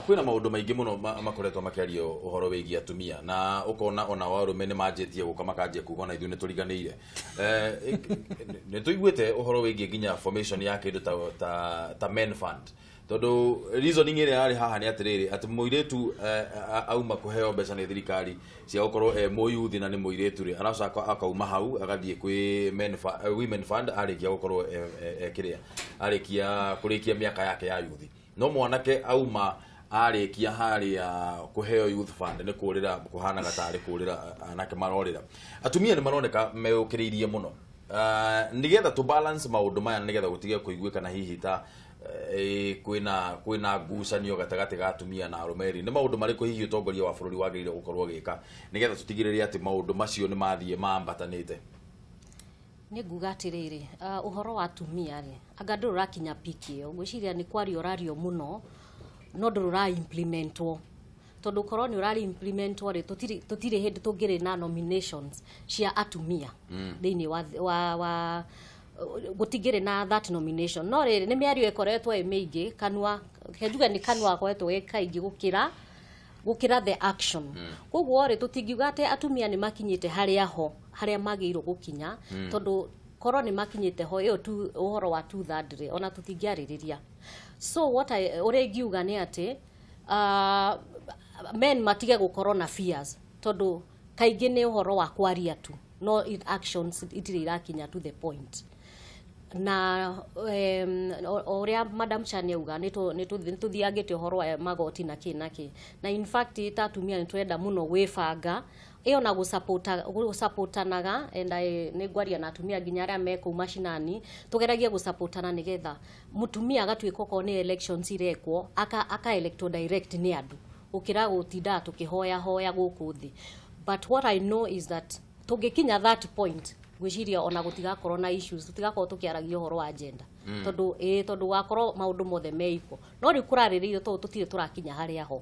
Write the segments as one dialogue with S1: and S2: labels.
S1: kwina maundu maingi muno makoretwo makiario uhoro wigie atumia na ukona ona warume ni manjetie guka makanjie kuga na ithu ni turiganiire ni tuiguite uhoro wigie ginya formation ya kindu ta men fund tondu reasoning ire yari haha ni atiriri ati muiretu auma kuheo mbeca ni thirikari cia gukorwo muyuthi na ni muiretu ri aracoka akauma hau agathie kwi women fund arikia gukorwo kiria arikia kurikia miaka yake ya yuthi no mwanake auma arikia haria kuheo youth fund ni kurira kuhana gatari kurira anake marorira atumia ni maroneka meukiriirie muno nigetha to balance maundu maya nigetha gutigia kuiguika na hihi ta kwina ngucanio gatagati ga atumia na arumeri ni maundu mariko hihi utongoria wa bururi wagirire gukorwo gika nigetha tutigiririe ati maundu macio ni mathie mambatanite
S2: ni ngugatiriri uhoro wa atumia ri anga ndurakinya pikio gwiciria ni kwari orario muno no ndurura implementwo tondu korwo ni urari implementwo ri tutire hindi tungire na nominations cia atumia thiini wa gutigire na that nomination no riri ni miario ekoretwo emeigi kanwa kejuga ni kanwa kwetwo ekaigi gukira the action koguo ri tutingiuga ate atumia ni makinyite haria magirwo gukinya tondu korwo ni makinyite ho iyo tu uhoro wa 2/3 ri ona tutingiaririria so what urengiuga ni ate men matige gukorwo na fears tondu kaingi ni uhoro wa kwaria tu no actions itire irakinya to the point na oria madam Chania uga ni tuthiangite uhoro wa magoti na kinaki na in fact itatumia ni twenda muno wefanga iyo na gusupportanaga enda ni gwaria na atumia ginya aria meko mashinani tugeragia gusupportana nigetha mutumia agatuika ko ni elections irekwo aka electo direct ni andu ukira gutinda tukihoya guku thi but what I know is that tugikinya that point gwiciria ona gutiga corona issues tutigakorwo tukiaragia uhoro wa agenda tondu wakorwo maundu mothe meiko no ri kurariririo to tutire turakinya haria ho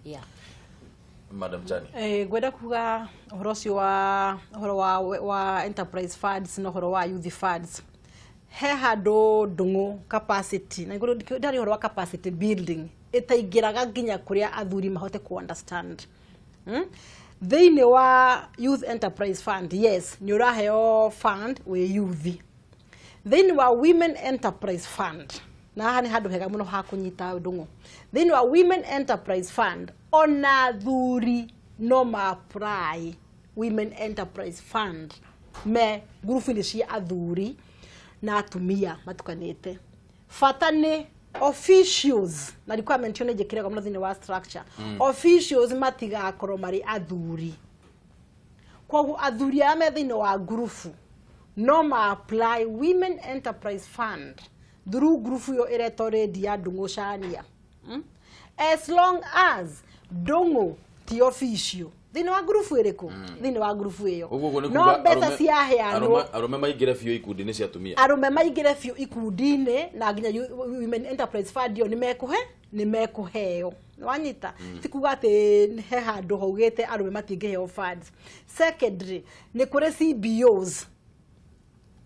S2: yeah
S1: Madam Chani
S3: gwenda kuga uhoro wa enterprise funds no uhoro wa youth funds he handu Ndung'u capacity na iguru ndari uhoro wa capacity building itaingiraga nginya kuria athuri mahote ku understand Thiini wa youth enterprise fund yes ni uraheo fund we youth thiini wa women enterprise fund na hani handu hega muno ha kunyita Ndung'u thiini wa women enterprise fund ona thuri no ma apply women enterprise fund me group ni cia athuri na atumia matukanite fatane officials na requirement yone jekire kwa mthini wa structure officials matiga korwo mari athuri kwa athuri ame thini wa group no ma apply women enterprise fund through group yo ireto ready ya Ndung'u Chania as long as Ndung'u ti official thini wa group iriku thini wa group iyo no beta cia heano
S1: arume maigire fio ikundi-ini cia atumia
S3: arume maigire fio ikundi-ini na ginya women enterprise fund yo ni mekuheo wanyita tikuga ati he handu haugite arume matingeheo funds secondary ni kuri CBOs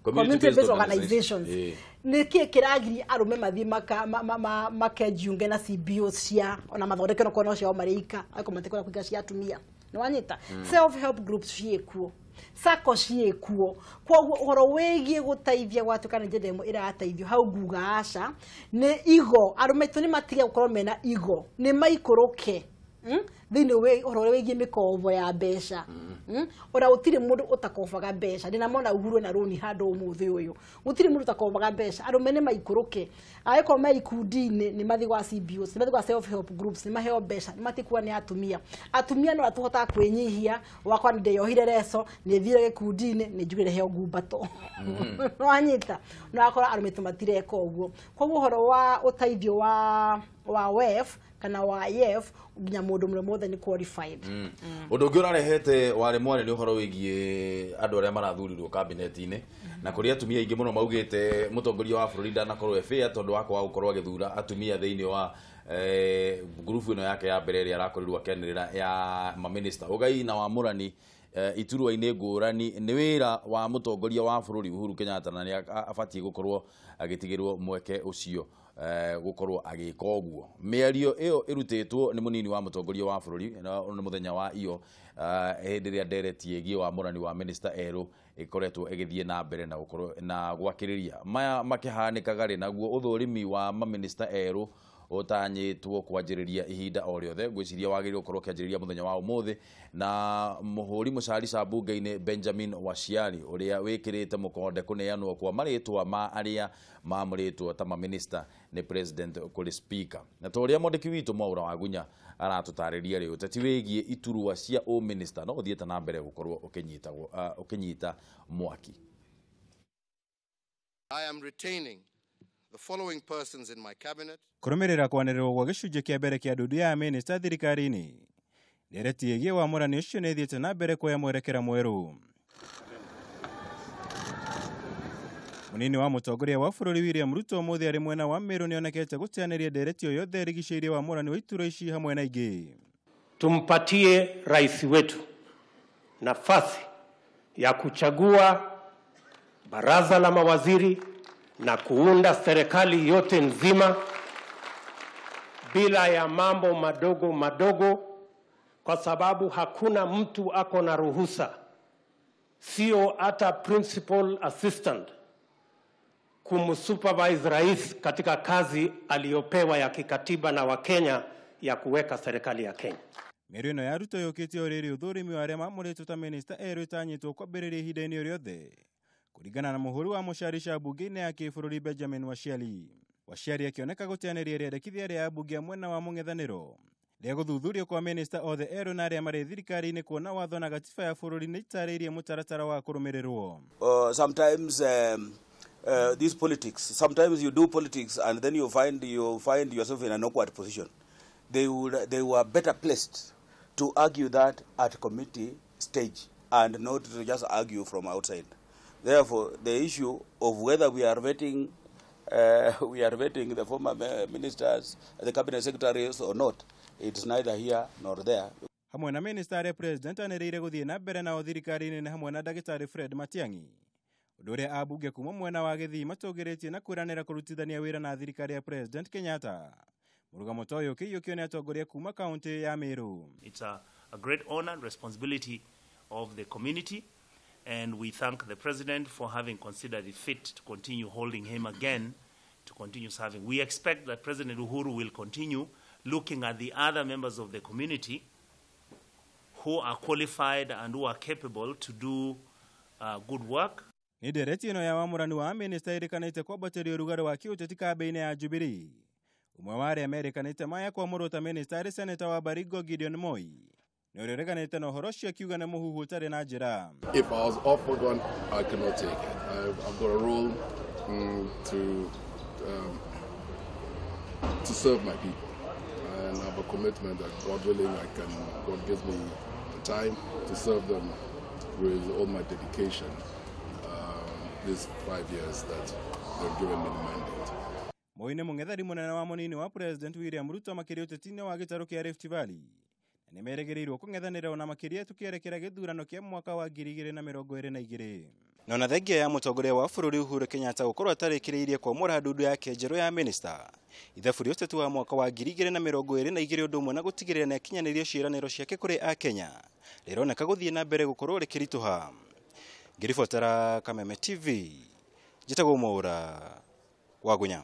S3: community based organizations ni kiragiri arume mathi makejiunge na CBOs cia ona mathondeke no kono cia marika akomateko na kuiga cia atumia no wanyita self help groups ciekuo sako ciekuo kwa uhoro wegie gutaithia gwatu kana njendemo irateithio hau nguga aca ni igo arume tu ni matige gukorwo mena igo ni maikuruke thini we uhoro wegie mikovo ya mbeca ora utire mundu utakovaga mbeca ndina mona uhuru na roni handu umuthi uyu utire mundu utakovaga mbeca arume ni maikuruke aiko maikundi-ini ni mathi gwa CBOs ni mathi gwa self help groups ni maheo mbeca ni matikuwa ni atumia no atuhota kwinyihia wakwa ndeyohire reso ni thire gikundi-ini ni njugire heo ngumbato no anyita no akora arume tumatireka uguo kwa uhoro wa utaithio wa WEF kana wa IF nginya mundu mothe ni qualified
S1: undu ungi urarehete wari mwari ni uhoro wigie andu aria marathurirwo cabinet-ini na kuri atumia ingi muno maugite mutongoria wa bururi ndanakorwo fair tondu wako wa gukorwo agithura atumia thiini wa group ino yake ya mbere ria arakorirwo akenirira ya minister ugai na wa murani iturwa-ini ngurani ni wira wa mutongoria wa bururi Uhuru Kenyatta na ni abatie gukorwo agitigirwo mweke ucio gukorwo agika uguo. Mĩario ĩyo ĩrutĩtwo nĩ mũnini wa mũtongoria wa bũrũri nĩ mũthenya wa iyo hĩndĩ ĩrĩa ndereti ĩgiĩ wa mũrani wa minister erũ ĩkoretwo ĩgĩthiĩ na mbere na gukorwo na gwakĩrĩria maya makĩhanĩkaga rĩ naguo ũthũrimi wa maminista erũ utanyitwo kwanjĩrĩria ihinda o rĩothe. Ngwĩciria wagĩrĩirwo gũkorwo kĩanjĩrĩria mũthenya wa ũmũthĩ na mũhũri mũcarica mbunge-inĩ Benjamin Washiali ũrĩa wĩkĩrĩte mũkonde kũneanwo kwa marĩtwa ma arĩa mamũrĩtwo ta maminista nĩ president kũrĩ speaker. Na ta ũrĩa mwandĩki witũ Mwaura wa Gunya aratũtarĩria rĩ ũteti wĩgiĩ iturwa cia ũminista no ũthiĩte na mbere gũkorwo ũkĩnyita mwaki.
S4: I am retaining the following persons in my cabinet.
S5: Kũrũmĩrĩra kwanĩrĩrwo gwa gĩcunjĩ kĩa mbere kĩa ndundu ya minista thirikari-inĩ, ndereti ĩgiĩ wa mũrani ũcio nĩ ĩthiĩte na mbere kuoya mwerekera mwerũ. Mũnini wa mũtongoria wa bũrũri William Ruto mũthĩ arĩ mwena wa Meru nĩonekete gũteanĩria ndereti ĩyo yothe ĩrigicĩirie wa mũrani wa iturwa ici hamwe na ingĩ.
S6: Tumpatie rais wetu nafasi ya kuchagua baraza la mawaziri na kuunda serikali yote nzima bila ya mambo madogo madogo, kwa sababu hakuna mtu ako na ruhusa, sio hata principal assistant, kumsupervise rais katika kazi aliyopewa ya kikatiba na Wakenya ya kuweka serikali ya Kenya.
S5: Meru ĩno ya Ruto yũkĩte o rĩrĩ ũthũrimi wa arĩa mamũrĩtwo ta minista erũ ĩtanyitwo kwambĩrĩria ihinda-inĩ o rĩothe kũringana na mũhũri wa mũcarica mbunge-inĩ ya kĩbũrũri Benjamin Washiali. Washiali akĩoneka gũteanĩria rĩendekithia rĩa ambunge a mwena wa mũng'ethanĩro rĩa gũthuthurio kwa minista othe erũ na arĩa marĩ thirikari-inĩ kuona watho na gatiba ya bũrũri nĩ itarĩirie mũtaratara wa kũrũmĩrĩrwo.
S7: Sometimes these politics, sometimes you do politics and then you find yourself in an awkward position. They were better placed to argue that at committee stage and not to just argue from outside. Therefore, the issue of whether we are vetting the former ministers, the cabinet secretaries or not, it's neither here nor there.
S5: Hamwe na minista arĩa president anĩrĩire gũthiĩ na mbere nao thirikari-inĩ nĩ hamwe na ndagĩtarĩ Fred Matiang'i, ũndũ ũrĩa ambunge kuma mwena wa Gĩthii matũgĩrĩtie na kwĩranĩra kũrutithania wĩra na thirikari ya president Kenyatta. Mũrũgamo ta ũyũ ũkĩiyũkio nĩ atongoria kuma kaunti ya Meru.
S8: It's a great honor and responsibility of the community, and we thank the president for having considered it fit to continue holding him again, to continue serving. We expect that President Uhuru will continue looking at the other members of the community who are qualified and who are capable to do good work.
S5: Nĩ ndereti ĩno ya wamũrani wa minista ĩrĩkanĩte kwambatĩria ũrugarĩ wa kĩũteti kambĩ-inĩ ya Jubilee. Umwe wa arĩa merĩkanĩte maya kwamũrwo ta minista arĩ seneta wa Baringo Gideon Moi. Nĩ ũrĩa ũreganĩte na ũhoro ũcio akiuga nĩ mũhuhu ũtarĩ na njĩra.
S9: If I was offered one, I cannot take it. I've got a role to serve my people, and I have a commitment that God willing, God gives me the time to serve them with all my dedication these 5 years that they've given me the mandate.
S5: Moi nĩ mũng'ethari mũnene wa mũnini wa president William Ruto makĩria ũteti-inĩ wa gĩtarũ kĩa Rift Valley. Na nĩ merĩgĩrĩirwo kũng'ethanĩra ona makĩria tũkĩerekera gĩthurano kĩa mwaka wa 2022. Na ona thengia ya mũtongoria wa bũrũri Uhuru Kenyatta gũkorwo atarĩkĩrĩirie kwamũra ndundu yake njerũ ya minista. Ithabu rĩa ũteti wa mwaka wa 2022 ũndũ ũmwe na gũtigĩrĩra nĩ akinyanĩrio ciĩranĩro ciake kũrĩ Akenya rĩroneka gũthiĩ na mbere gũkorwo rĩkĩritũha. Ngĩribotera Kameme TV, njĩtagwo Mwaura wa Gunya.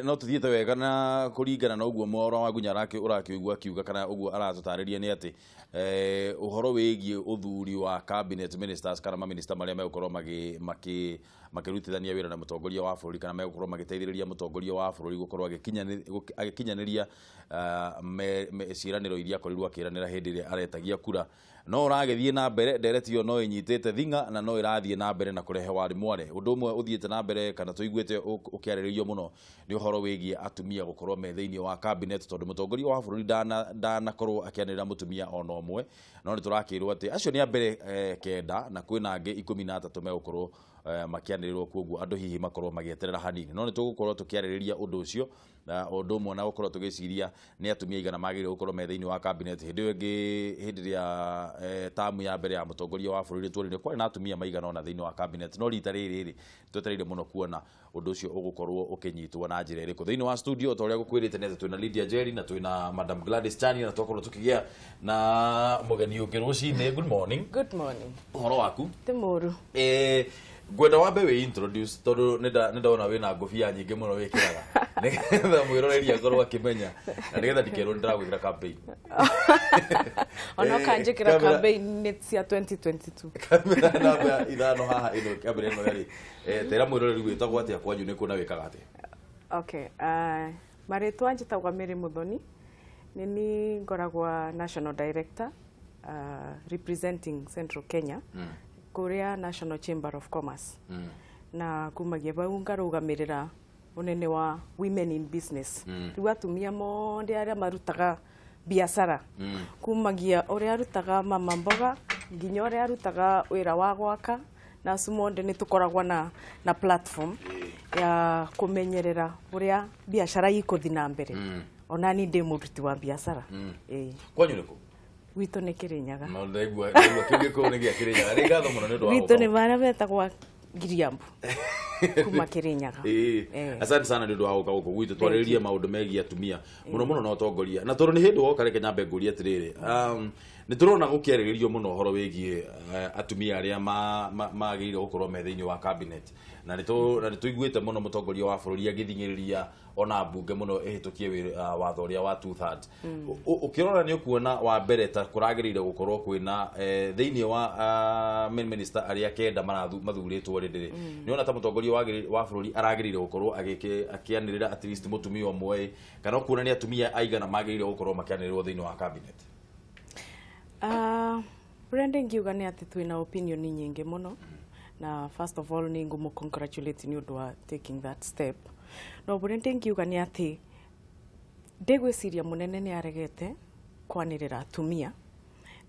S1: No tuthiĩte wega na kũringana na ũguo Mwaura wa Gunya ũrakĩigua akiuga kana ũguo aratũtarĩria nĩ atĩ ũhoro wĩgiĩ ũthuri wa cabinet ministers kana maminista marĩa megũkorwo makĩrutithania wĩra na mũtongoria wa bũrũri kana megũkorwo magĩteithĩrĩria mũtongoria wa bũrũri gũkorwo agĩkinyanĩria ciĩranĩro iria akorirwo akĩranĩra hĩndĩ ĩrĩa aretagia kura. No ũragĩthiĩ na mbere, ndereti ĩyo no ĩnyitĩte thing'a na no ĩrathiĩ na mbere na kũrehe wari mware. Ũndũ ũmwe ũthiĩte na mbere kana tũiguĩte ũkĩarĩrĩrio mũno nĩ ũhoro wĩgiĩ atumia gũkorwo me thĩinĩ wa cabinet, tondũ mũtongoria wa bũrũri ndanakorwo akĩanĩrĩra mũtumia ona ũmwe. No nĩ tũrakĩrwo atĩ acio nĩ a mbere kenda na kwĩna angĩ 13 megũkorwo makianĩrĩrwo koguo andũ hihi makorwo magĩeterera hanini no nĩ tũgũkorwo tũkĩarĩrĩria ũndũ ũcio ũndũ ũmwe na gũkorwo tũgĩciria nĩ atumia igana magĩrĩire gũkorwo me thĩinĩ wa cabinet hĩndĩ ĩyo ĩngĩ hĩndĩ ĩrĩa tamu ya mbere ya mũtongoria wa bũrũri tũrĩ kwarĩ na atumia maigana ona thĩinĩ wa cabinet no rita rĩrĩ twetereire mũno kuona ũndũ ũcio ũgũkorwo ũkĩnyitwo na njĩra ĩrĩkũ thĩinĩ wa studio ta ũrĩa gũkwĩrĩte nĩ twĩna Lydia Jerry na twĩna Madam Gladys Chani na twakorwo tũkĩgĩa na mũgeni ũngĩ rũcinĩ. Good morning.
S10: Good morning.
S1: Ũhoro waku?
S10: Ti mũru.
S1: Gwenda wambe wĩ introduce tondũ nĩ ndona wĩna ngũbia nyingĩ mũno wĩkĩraga nĩgetha mwĩroreri akorwo akĩmenya na nĩgetha ndikerwo nĩndĩragwĩkĩra campaign
S10: ona kanjĩkĩra campaign nĩ cia 2022
S1: kamera namba ithano haha ĩno kamera ĩno yarĩ tera mwĩroreri wĩtagwo atĩa kwanyu nĩ kuna wĩkaga atĩa?
S10: Okay, marĩtwa njĩtagwo Mary Muthoni nĩ niĩ ngoragwo National Director representing Central Kenya Korea National Chamber of Commerce na kumagia bau ngarũgamĩrĩra unene wa women in business rĩu atumia monde arĩa marutaga biacara kumagia ũrĩa arutaga mama mboga nginya ũrĩa arutaga wĩra wa gwaka na sumonde nĩ tũkoragwo na platform ya kũmenyerera ũrĩa biacara ikũthi na mbere ona ni ndĩ mũruti wa biacara
S1: kwanyu nĩkũ?
S10: Witũ nĩ Kĩrĩnyaga.
S1: No ndaigua kĩngĩkorwo nĩ gĩa Kĩrĩnyaga. Nĩ ngatho mũno nĩ ũndũ wa
S10: Witũ nĩ marĩa betagwo Giriambu kuma Kĩrĩnyaga.
S1: Asante sana nĩ ũndũ wa gũka gũkũ gwitũ twarĩrĩrie maũndũ megiĩ atumia mũno mũno na ũtongoria na tondũ nĩ hĩndĩ woka reke nyambe ngũrie atĩrĩrĩ nĩ tũrona gũkĩarĩrĩrio mũno ũhoro wĩgiĩ atumia arĩa magĩrĩire gũkorwo me thĩinĩ wa cabinet na nĩ tũiguĩte mũno mũtongoria wa bũrũri agĩthingĩrĩria ona mbunge mũno ĩhĩtũkie watho ũrĩa wa 2/3 ũkĩrora nĩ ũkuona wa mbere ta kũragĩrĩire gũkorwo kwĩna thĩinĩ wa minister arĩa kenda mathurĩtwo rĩndĩ nĩ ona ta mũtongoria wa bũrũri aragĩrĩire gũkorwo akĩanĩrĩra at least mũtumia ũmwe kana ũkuona nĩ atumia aigana magĩrĩire gũkorwo makĩanĩrĩrwo thĩinĩ wa cabinet?
S10: Brenda ngiuga nĩ atĩ twĩna opinion nyingĩ mũno na first of all nĩ ngũmũ congratulate nĩ ũndũ wa taking that step no Brenda ngiuga nĩ atĩ ndĩgwĩciria mũnene nĩ aregete kwanĩrĩra atumia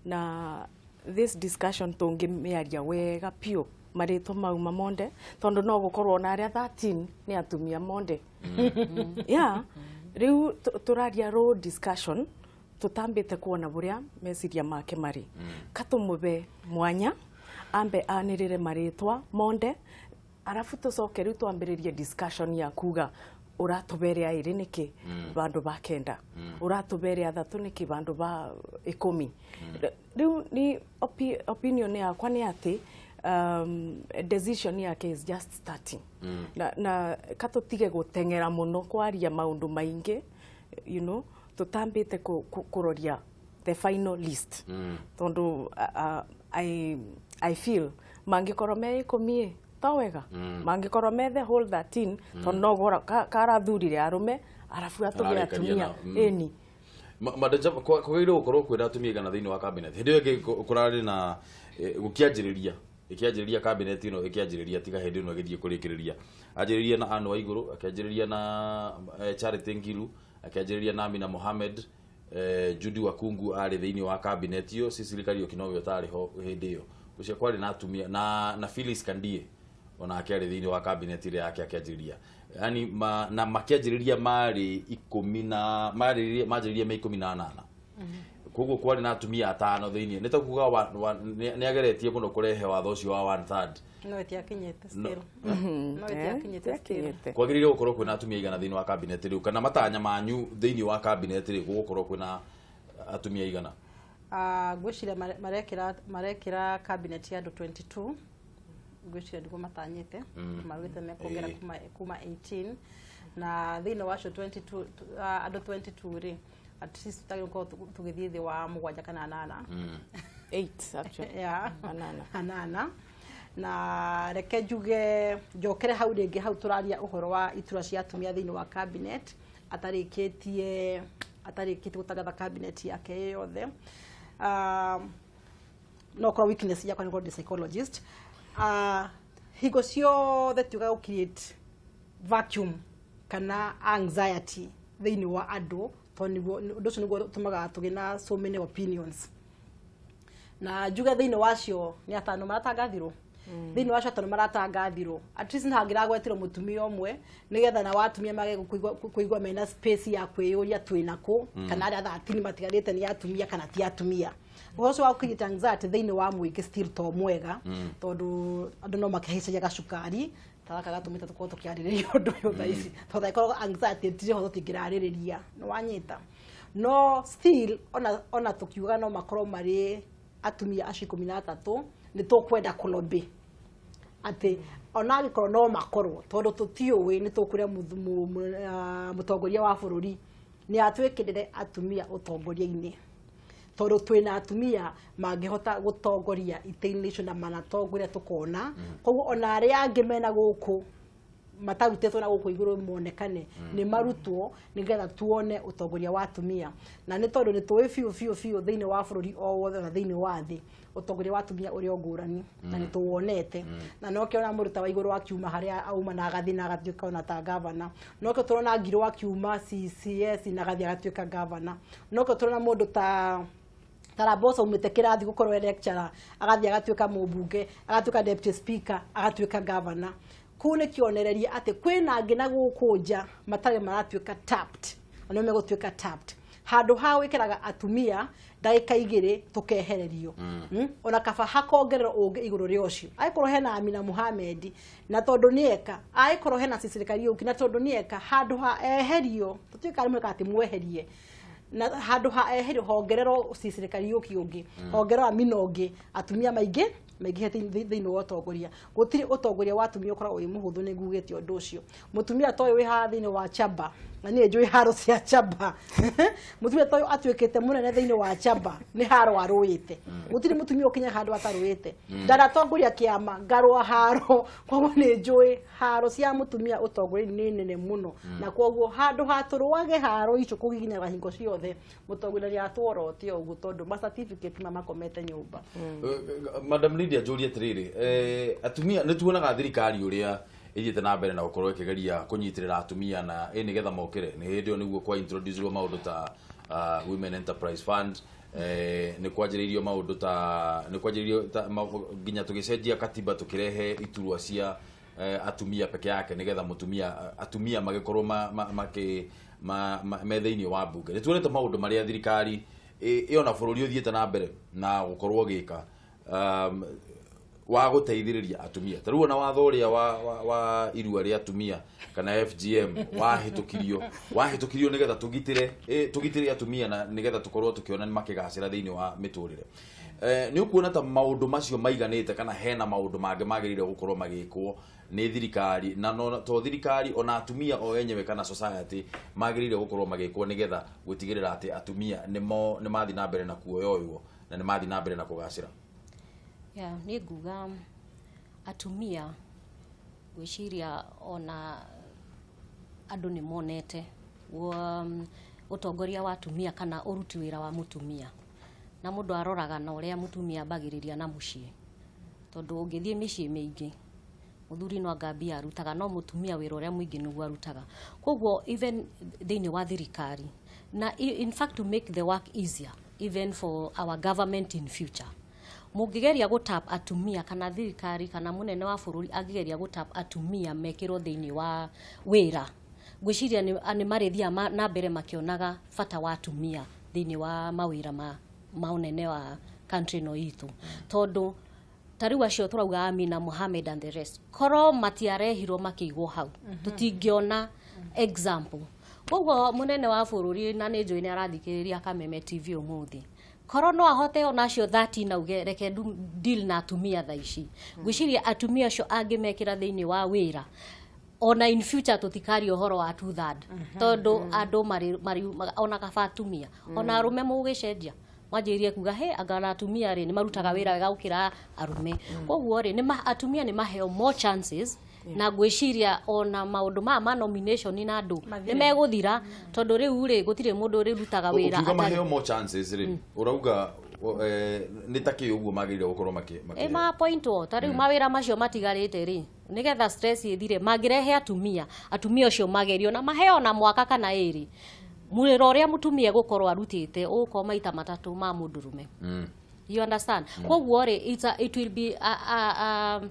S10: na this discussion tũngĩmĩaria wega piũ marĩtwa mau mamonde tondũ no gũkorwo na arĩa 13 nĩ atumia monde rĩu tũraria road discussion tutambite kuona buria mesiria make mari katumube mwanya ambe anĩrĩre marĩtwa monde arafu tucoke rĩu twambĩrĩrie discussion ya kuga uratubere airi niki bandu ba kenda uratubere athatu niki bandu ba 10 rĩu ni opinion yakwa ni ati decision yake is just starting na katutige gutengera muno kwaria maundu maingi you know tutambite kuroria the final list tondu I feel mangikorwo me 10 tawega mangikorwo me the whole 13 tondu no gora karathurire arume arafu atuge atumia eni
S1: madaja kwagĩrĩire gũkorwo kwĩna atumia igana thĩinĩ wa cabinet hĩndĩ ĩyo kũrarĩ na gũkĩanjĩrĩria cabinet ĩno ĩkĩanjĩrĩria tiga hĩndĩ ĩno ĩgĩthiĩ kũrĩkĩrĩria anjĩrĩria na Anne Waigũrũ akĩanjĩrĩria na Charity Ngilu akĩanjĩrĩria na Amina Mohamed Judy Wakungu arĩ thĩinĩ wa cabinet ĩyo Cecily Kariuki no ũtarĩ ho hĩndĩ ĩyo gũcio kwarĩ na atumia na Phyllis Kandie ona akĩarĩ thĩinĩ wa cabinet ĩrĩa yake akĩanjĩrĩria yani na makĩanjĩrĩria marĩ 10 na manjĩrĩria me 18 koguo kwarĩ na atumia 5 thĩinĩ nĩ ta kuga nĩ ageretie mũno kũrehe watho ũcio wa 1/3
S3: no ĩtiakinyĩte still no ĩtiakinyĩte still
S1: kwagĩrĩire gũkorwo kwĩna atumia igana thĩinĩ wa cabinet rĩu kana matanya manyu thĩinĩ wa cabinet rĩ gũkorwo kwĩna atumia igana
S3: ngwĩciria marekĩra cabinet ya andũ 22 ngwĩciria ndiko matanyĩte marugĩte mekuongera kuma 18 na thĩinĩ wa acio 22 andũ 22 rĩ at least tutagĩrĩirwo tũgĩthiĩ thĩ wa 7 kana 8
S10: 8 actually
S3: anana na reke njuge njokere hau rĩngĩ hau tũraria ũhoro wa itura cia atumia thĩinĩ wa cabinet atarĩkĩtie gũtangatha cabinet yake yothe no kwa weakness yakwa nĩ psychologist higo ciothe tuga gũ create vacuum kana anxiety thĩinĩ wa andũ tondũ ũndũ ũcio nĩguo tũmaga tũgĩ na so many opinions na njuge thĩinĩ wacio nĩ atano maratangathirwo thini wa chatano maratangathirwo at least ntangiragwetirwo mutumia omwe nigetha na watumia mage kuigwa mena space ya kwiyuria twinako kana aria thatini matigarite ni atumia kana ti atumia ucio wa kugita anxiety thini wa mwiki still to mwega tondu andu no makihicagia gacukari taraka gatumite tuko tukiaririria undu uyu thaici tondu ikorwo anxiety tije ho tutingiraririria no wanyita no still ona tukiuga no makorwo mari atumia acio 13 ni tukwenda kulobi ati ona gikorwo no makorwo tondu tutiuwi ni tukuria mutongoria wa bururi ni atwikirire atumia utongoria-ini tondu twina atumia mangihota gutongoria ite-ini icio na manatongoria tukona koguo ona aria angi mena guku matarutetwo na guku iguru monekane ni marutwo nigetha tuone utongoria wa atumia na ni tondu ni tuwi fiu thiini wa bururi o wothe na thiini wa thi utongoria wa atumia uri ngurani na ni tuwonete na no kiona muruta wa iguru akiuma haria auma na agathi na agatuika ona ta governor no ke turona ngiro akiuma CCS na agathi agatuika governor no ke turona mundu ta Tarabosa umite kirathi gukorwo lecturer agathi agatuika mubunge agatuika deputy speaker agatuika governor kune kionereria ati kwina ngina gukunja matare maratuika tapped ono megutuika tapped handu ha wikiraga atumia ndagika igiri tukehererio ona kaba hakongerero ungi iguru ri ucio aikorwo hena Amina Mohamed na tondu nieka aikorwo hena sirikali uki na tondu nieka handu ha eherio tutuika rimwe kati mweherie na handu ha eherio hongerero sirikali uki ungi hongerero Amina ungi atumia maingi thiini wa utongoria gutiri utongoria wa atumia ukoragwo wi muhuthu ni ngugite undu ucio mutumia toy wi ha thiini wa chamba na ni njui haro cia chamba mutumia toy atwikite munene thiini wa chamba ni haro aruite gutiri mutumia ukinya handu ataruite ndaratongoria kiama ngarwa haro koguo ni njui haro cia mutumia utongoria ni nene muno na koguo handu haturwage haro icio kugiginya hingo ciothe mutongoria atworote uguo tondu ma certificate makomete nyumba
S1: Madam Lydia Julia Triri atumia ni tuonaga thirikari uria ithite na mbere na gukorwo ikigeria kunyitirira atumia na nigetha mokire ni hindi o niguo kwa introduce maundu ta Women Enterprise Fund ni kwanjiririo maundu ta nginya tugicenjia katiba tukirehe iturwa cia atumia peke yake nigetha atumia magikorwo me thiini wa bunge ni tuonete maundu maria thirikari iona bururi uthiite na mbere na gukorwo gika wa guteithiriria atumia taruo na watho uria wa irua ria atumia kana FGM wahitukirio nigetha tugitire atumia na nigetha tukorwo tukiona ni makigacira thiini wa miturire ni ukuona ta maundu macio maiganite kana hena maundu mangi magirire gukorwo magikwo ni thirikari na no to thirikari ona atumia o enyewe kana society magirire gukorwo magikwo nigetha gutigirira ati atumia ni mathi na mbere na kuoyoywo na ni mathi na mbere na kugacira
S2: ni nguga atumia gwiciria ona andu ni monete utongoria wa atumia kana uruti wira wa mutumia na mundu aroraga na uria mutumia bagiriria na mucii tondu ungithie micii mingi muthuri no ngambia arutaga no mutumia wira uria mwingi niguo arutaga koguo even thiini wa thirikari na in fact to make the work easier even for our government in future mugigeria gutap atumia kana thirikari kana munene wa bururi agigeria gutap atumia mekirwo thiini wa wira gwiciria ni marithia na mbere makionaga fata wa atumia thiini wa mawira ma unene wa country no itu tondu tariu acio turauga Amina Mohamed and the rest koro matiarehirwo makigwo hau tutingiona example koguo munene wa bururi na ni njui ni arathikiriria Kameme TV umuthi koro no ahote onacio 30 na uge reke deal na atumia thaici gwiciria atumia acio angimekira thiini wa wira ona in future tutikari uhoro wa 2/3 tondu andu mari ona kaba atumia ona arume mugicenjia mwanjirie kuga he agana atumia ri ni marutaga wira wega gukira arume koguo ri ni atumia ni maheo more chances na gwiciria ona maundu ma nomination na andu ni meguthira tondu riu ri gutire mundu ri rutaga wira
S1: atari maheo more chances ri urauga ni taki uguo magirire gukorwo
S2: ma point o tari mawira macio matigarite ri nigetha stress ithire magirehe atumia ucio magerio na maheo na mwaka kana iri mwira uria mutumia gukorwo arutite uko maita matatu ma mundurume You understand? Koguo ri it will be a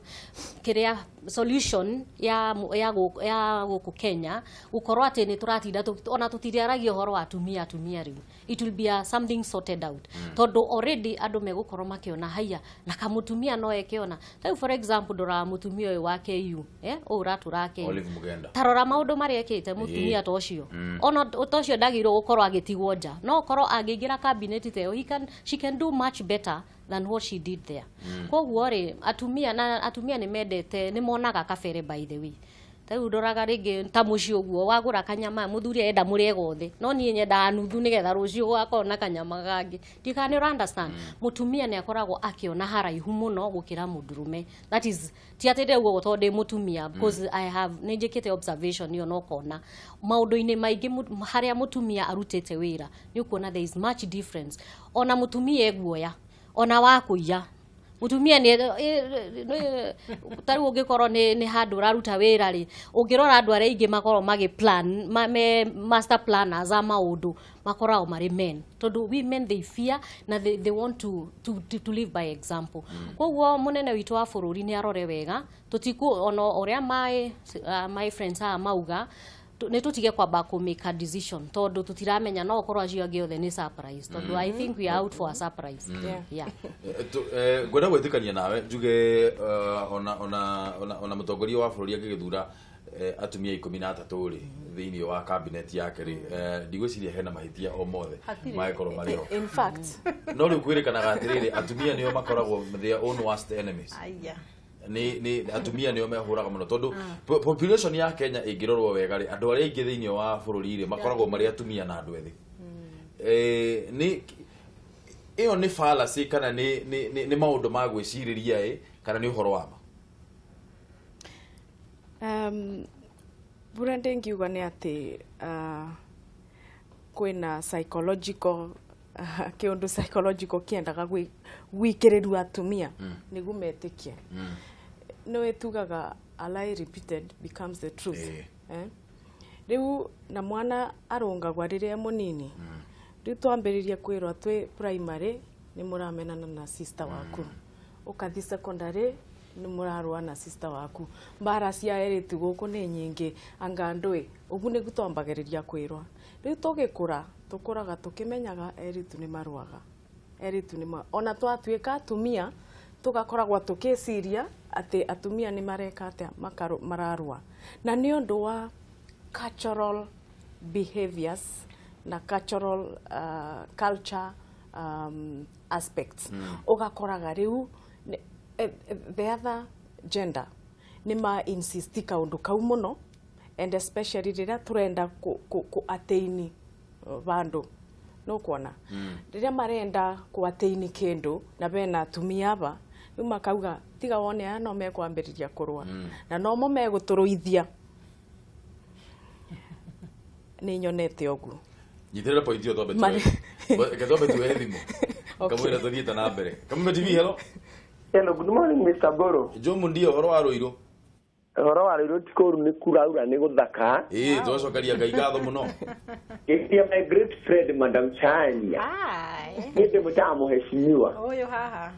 S2: solution ya guku Kenya ukorwo ati ni turatinda ona tutiriaragia horo wa atumia riu. It will be something sorted out. Tondu already andu megukorwo makiona haya na kamutumia no ekiona. Like for example dora mutumia uyu wa KU uratura Kenya.
S1: Olive Mugenda.
S2: Tarora maundu mari ekite mutumia to cio. Ona utocio ndagirwo gukorwo agitigwo nja. No ukorwo agigira cabinet teo she can do much better than what she did there. Koguo ri atumia ni mendete ni monaga kabere by the way. Tau ndoraga ringi ta muci uguo wagura kanyama muthuri enda murie gothe no nie nyenda nuthu nigetha rucio gwakona kanyama gangi ndikani understand mutumia ni akoragwo akiona haraihu muno gukira mundurume. That is ti atende uguo tonde mutumia because I have nejekete observation yo no kona maundu-ini maingi haria mutumia arutete wira ni ukuona there is much difference. Ona mutumia eguoya ona wakuya mutumia ni taru ungikoro ni handu raruta wira ri ungirora andu aria ingi makoro magi plan master planners a maundu makorao mari men tondu women they fear na they want to live by example. Koguo munene witu wa bururi ni arore wega tutiku ono oria my friends mauga ne tutige kwamba ku make a decision tondu tutiramenya no okorwo acio angi othe ni surprise tondu I think we are out for a surprise.
S1: Gwenda gwetikania nawe njuge ona mutongoria wa bururi agigithura atumia 13 ri thiini wa cabinet yake ri ndigwiciria hena mahitia o mothe maikoro mario
S10: in fact
S1: no ri kwirikanaga atiriri atumia nio makoragwo their own worst enemies. Ni atumia nio mehuraga muno tondu population ya Kenya ingirorwo wega ri andu aria ingi thiini wa bururi ri makoragwo mari atumia na andu ethi. Ni iyo ni fallacy kana ni maundu ma gwiciriria kana ni uhoro wa
S10: Burende ngiuga ni ati kwina psychological kiundu psychological kiendaga gwikiriru atumia nigu metikie no etugaga a lie repeated becomes the truth. Riu na mwana arungagwa riria munini riu twambiriria kwirwa twi primary ni muramenana na sister waku ukathi secondary ni murarwa na sister waku mbara cia eritu guku ni nyingi anga ndui ugu ni gutwambagiriria kwirwa riu tugikura tukuraga tukimenyaga eritu ni marwaga eritu ni ona twatuika atumia tugakoragwa tukiciria ati atumia ni mareka atia mararwa na ni undu wa cultural behaviors na cultural culture aspects ugakoraga riu the other gender ni ma insist kaundu kau muno and especially rira turenda ku attain bandu no kuona rira marenda ku attain kindu na bena atumia aba ni makauga tiga wone ano mekwambiriria kurwa na no mo meguturuithia ni nyonete ogu
S1: nyithira point yo tobe tobe tu elimu kamwira tuthieta na mbere kamwe TV. Hello.
S11: Hello, good morning Mr. Boro.
S1: Jomu ndio horo wa ruiro.
S11: Horo wa ruiro tikoru ni kuraura ni guthaka.
S1: Twacokaria ngai ngatho muno.
S11: Getia my great friend Madam Chania. Ninde mutamu heshimiwa.
S3: Oyo haha.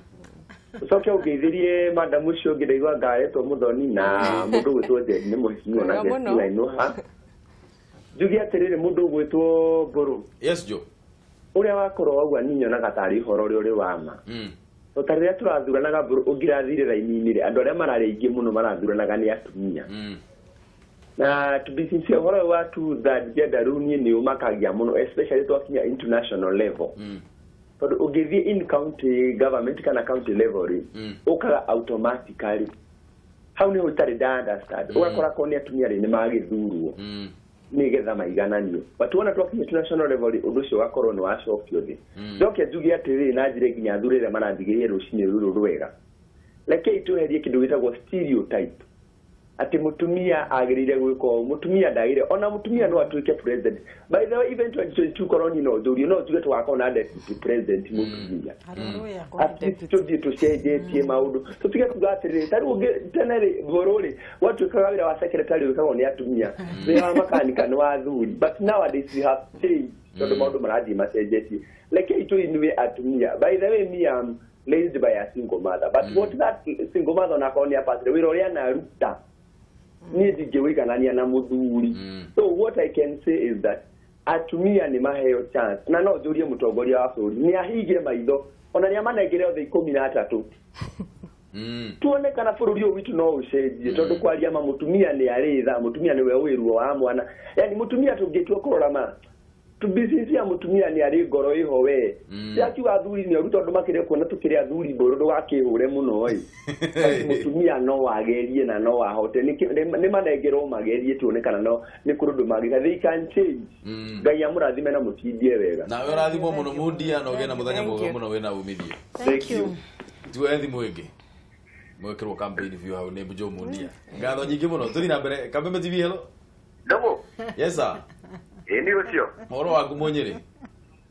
S11: Soke ugeithirie Madam ucio ngireigwa ngaretwo muthoni na mundu gwitwo ni muheshimiwa na gestina inoha. Jugi atirire mundu gwitwo Boro.
S1: Yes Joe.
S11: Uria wakorwo wagwa ninyo na gatari horo ri wama. Tariria turathuranaga ungirathire raini-ini ri andu aria marari ingi muno marathuranaga ni atumia na to be sincere horo wa to that gender rule ni umakagia muno especially twakinya international level tondu ungithie in county government kana county level ri ukaga automatically how ni utari understand ugakora ko ni atumia ri ni magithurwo ni getha maigananio batuona twakinya international level undu cio wakorwo ni wacokio thi ndoke njugi atiri na njire nginya thurire marathigirie rucini ruru rwega leke ituherie kindu gitagwo stereotype ati mutumia agirire gwiko mutumia ndagire ona mutumia no atuike president by the way even 2022 corona no thurio no tuge twakona deputy president mutumia ati tudi tucenjetie maundu tutige kugatiri taru tenere borori watu kawira wa secretary wikagwo ni atumia they are makanika no athuri but nowadays we have changed tondu maundu marathi macenjetie like itu inwe atumia. By the way, me am raised by a single mother, but what that single mother na koni apasire wira uria na ruta ni ndigewiganania na muthuri. So what I can say is that atumia ni maheo chance na no jurie mutongoria wa bũrũri ni ahige maitho ona ni amanengere othe 13 tuone kana bũrũri ũyũ witũ no ũcenjie tondu kwaria ma mutumia ni aritha mutumia ni we wiruo wa mwana yani mutumia tũngĩtua kũrora ma tubisisia mutumia ni ari ngoro iho we yakiwa athuri ni aruta tondu makire kuona tukire athuri mburu ndugakĩhũre muno oi mutumia no wagerie na no ahote ni manengerwo magerie tuone kana no ni kurundu magiga they can change ngai amurathime na mutindie wega
S1: na we rathimo muno mundia no gena muthenya mwega muno wina umithio.
S3: Thank you.
S1: Tuethi mwingi mwekirwo campaign view hau ni bujo mundia ngatho nyingi muno turi na mbere Kameme TV. Hello
S12: Ndung'u.
S1: Yes sir.
S12: Ni ucio
S1: moro waku munyiri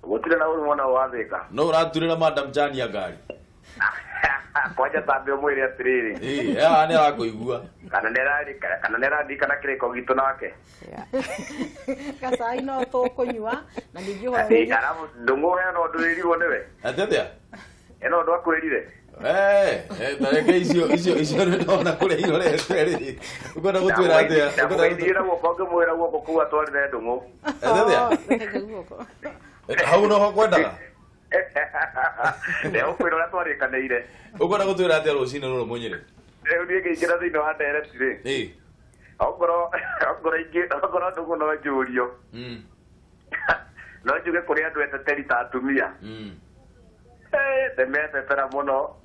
S12: gutire na mwana wa Thika
S1: no uraturira madam Chani ya ngari
S12: kwaja tambe mwiri atiriri
S1: ya ni arakuigua
S12: kana neradi kana kireko gitu nake
S3: Kasai no tukunywa na ningĩ
S12: ati arabu Ndung'u no nduriri wonewe
S1: atetea
S12: eno ndo akwirire
S1: tareke icio ndona kule irorete ri ukwenda gutwira atia
S12: ukwenda guoko ngimwira guoko kuwa twarire Ndung'u
S1: atetea hau no kwendaga
S12: leo kwira la twarikaneire
S1: ukwenda gutwira atia rucine ruru munyiri
S12: ni ngikira thino wa direct ri ogoro Ndung'u no njurio no njuge kuri andu eteteri ta atumia temete pera mono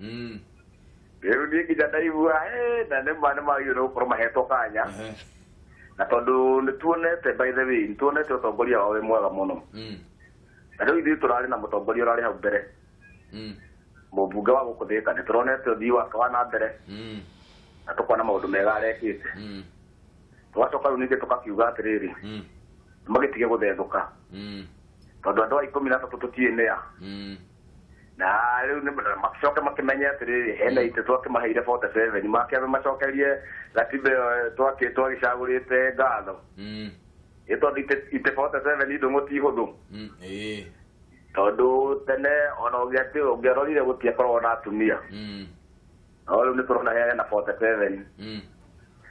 S12: rĩu niĩ nginya ndaigua na nĩ magĩrĩirwo gũkorwo mahetwo kanya na tondũ nĩ tuonete by the way nĩ tuonete ũtongoria wao wĩ mwega mũno na rĩu ithuĩ tũrarĩ na mũtongoria ũrarĩ hau mbere mũmbunge wa gũkũ Thika nĩ tũronete ũthii wake wa na mbere na tũkona maũndũ mega arekĩte tũgacoka rĩu ningĩ tũkakiuga atĩrĩrĩ magĩtige gũthethũka tondũ andũ a 13 tũtiĩnĩa na rĩu nĩ macoke makĩmenya atĩrĩrĩ hena itĩ twakĩmaheire 47 makĩambe macokerie gatiba twagĩcagũrĩte ngatho tondũ itĩ 47 Ndung'u ti hũthũ tondũ tene ona ũngĩarorire gũtiakoragwo na atumia no rĩu nĩ tũrona hena 47